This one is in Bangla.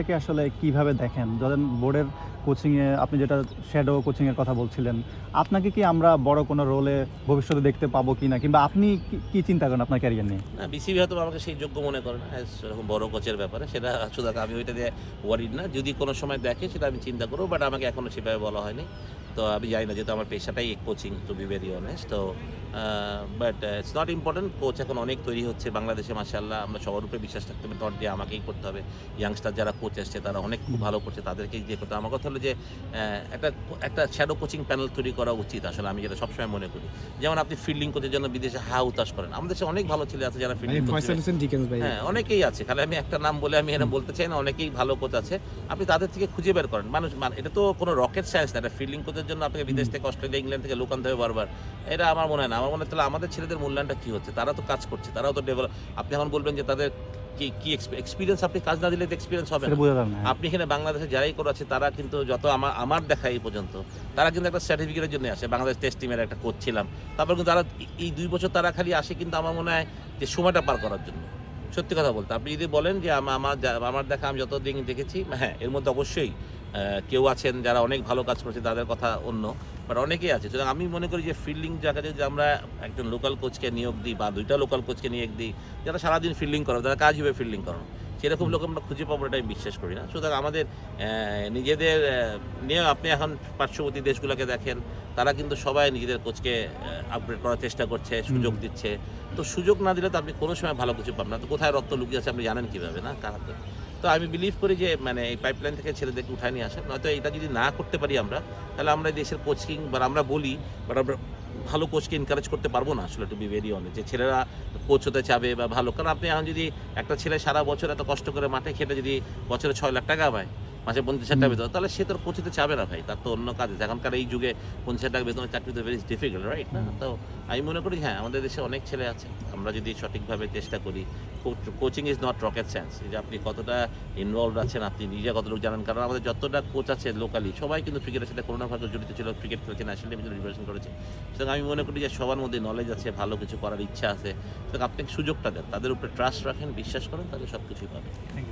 এটাকে আসলে কিভাবে দেখেন? ধরেন বোর্ডের কোচিংয়ে আপনি যেটা শ্যাডো কোচিংয়ের কথা বলছিলেন, আপনাকে কি আমরা বড় কোনো রোলে ভবিষ্যতে দেখতে পাবো কিনা? কিংবা আপনি কি চিন্তা করেন আপনার ক্যারিয়ার নিয়ে? না, বিসিবি হয়তো আমাকে সেই যোগ্য মনে করে না সেরকম বড় কোচের ব্যাপারে, সেটা সুতরাং আমি ওইটা দিয়ে ওয়ারিড না। যদি কোনো সময় দেখে সেটা আমি চিন্তা করবো, বাট আমাকে এখনও সেভাবে বলা হয়নি। তো আমি জানি না, যেহেতু আমার পেশাটাই coaching, to be very honest. তো but it's not important. Coach এখন অনেক তৈরি হচ্ছে বাংলাদেশে, মাশাআল্লাহ। আমরা সবার উপরে বিশ্বাস রাখতে হবে, নট যে আমাকেই করতে হবে। ইয়াংস্টার যারা কোচ আসছে তারা অনেক খুব ভালো করছে, তাদেরকেই দিয়ে করতে হবে। আমার কথা হলো যে একটা একটা শ্যাডো কোচিং প্যানেল তৈরি করা উচিত আসলে, আমি যেটা সবসময় মনে করি। যেমন আপনি ফিল্ডিং কোচের জন্য বিদেশে হা হুতাশ করেন, আমাদের দেশে অনেক ভালো ছেলে আছে যারা ফিল্ডিং করছে। হ্যাঁ, অনেকেই আছে। খালি আমি একটা নাম বলে আমি এটা বলতে চাই না, অনেকেই ভালো কোচ আছে। আপনি তাদের থেকে খুঁজে বের করেন। এটা তো কোনো রকেট সায়েন্স না। এটা ফিল্ডিং কোচের জন্য আপনাকে বিদেশ থেকে, অস্ট্রেলিয়া, ইংল্যান্ড থেকে লোক আনতে হবে বারবার। এটা আমার মনে হয় না। আমার মনে হয় তাহলে আমাদের ছেলেদের মূল্যায়নটা কী হচ্ছে? তারা তো কাজ করছে, তারাও তো ডেভেলপ। আপনি এখন বলবেন যে তাদের কি এক্সপিরিয়েন্স, আপনি কাজ না দিলে তো এক্সপিরিয়েন্স হবে সেটা না। বোঝা যাবে না। আপনি এখানে বাংলাদেশে যারাই করেছে তারা কিন্তু যত আমার দেখা এই পর্যন্ত, তারা কিন্তু একটা সার্টিফিকেটের জন্য আসে। বাংলাদেশ টেস্ট টিমের একটা কোচ ছিলাম। তারপর কিন্তু তারা এই ২ বছর তারা খালি আসে কিন্তু আমার মনে হয় যে সময়টা পার করার জন্য। সত্যি কথা বলতে, আপনি যদি বলেন যে আমার দেখা আমি যত দিন দেখেছি, হ্যাঁ, এর মধ্যে অবশ্যই কেউ আছেন যারা অনেক ভালো কাজ করছে, তাদের কথা অন্য। বাট অনেকেই আছে। সুতরাং আমি মনে করি যে ফিল্ডিং জায়গায় যদি আমরা একজন লোকাল কোচকে নিয়োগ দিই বা ২টা লোকাল কোচকে নিয়োগ দিই, যারা সারাদিন ফিল্ডিং করে, তারা কাজ হবে ফিল্ডিং করানো, সেরকম লোক আমরা খুঁজে পাবো, এটা আমি বিশ্বাস করি না। সুতরাং আমাদের নিজেদের নিয়ে আপনি এখন পার্শ্ববর্তী দেশগুলোকে দেখেন, তারা কিন্তু সবাই নিজেদের কোচকে আপগ্রেড করার চেষ্টা করছে, সুযোগ দিচ্ছে। তো সুযোগ না দিলে তো আপনি কোনো সময় ভালো কিছু পাবেন না। তো কোথায় রত্ন লুকিয়ে আছে আপনি জানেন কীভাবে, না? কারাতে। তো আমি বিলিভ করি যে এই পাইপলাইন থেকে ছেলেদেরকে উঠায় নিয়ে আসেন। নয়তো এটা যদি না করতে পারি আমরা, তাহলে আমরা দেশের কোচিং বা আমরা বলি, বাট আমরা ভালো কোচকে এনকারেজ করতে পারবো না আসলে, টু বি ভেরি অনেস্ট। যে ছেলেরা কোচ হতে চাবে বা ভালো, কারণ আপনি এখন যদি একটা ছেলে সারা বছর এত কষ্ট করে মাঠে খেটে যদি বছরে ৬ লাখ টাকা পায়, মাসে ৫০,০০০ টাকা বেতন, তাহলে সে তোর কোচ হতে চাবে না ভাই। তার তো অন্য কাজ আছে। এখনকার এই যুগে ৫০,০০০ টাকা বেতনের চাকরি তো ভেরি ডিফিকাল্ট, রাইট না? তো আমি মনে করি হ্যাঁ, আমাদের দেশে অনেক ছেলে আছে। আমরা যদি সঠিকভাবে চেষ্টা করি, coaching is not rocket science. এই যে আপনি কতটা ইনভলভড আছেন, আপনি নিজে কতটুকু জানেন। কারণ আমাদের যতটা কোচ আছে লোকালি, সবাই কিন্তু ক্রিকেটের সাথে কোনো না ভাবে জড়িত ছিল, ক্রিকেট খেলেছে, ন্যাশনাল টিমে রিপ্রেজেন্ট করেছে। সুতরাং আমি মনে করি যে সবার মধ্যে নলেজ আছে, ভালো কিছু করার ইচ্ছা আছে। সুতরাং আপনি সুযোগটা দেন, তাদের উপরে ট্রাস্ট রাখেন, বিশ্বাস করেন, তাহলে সব কিছুই পাবেন। Thank you.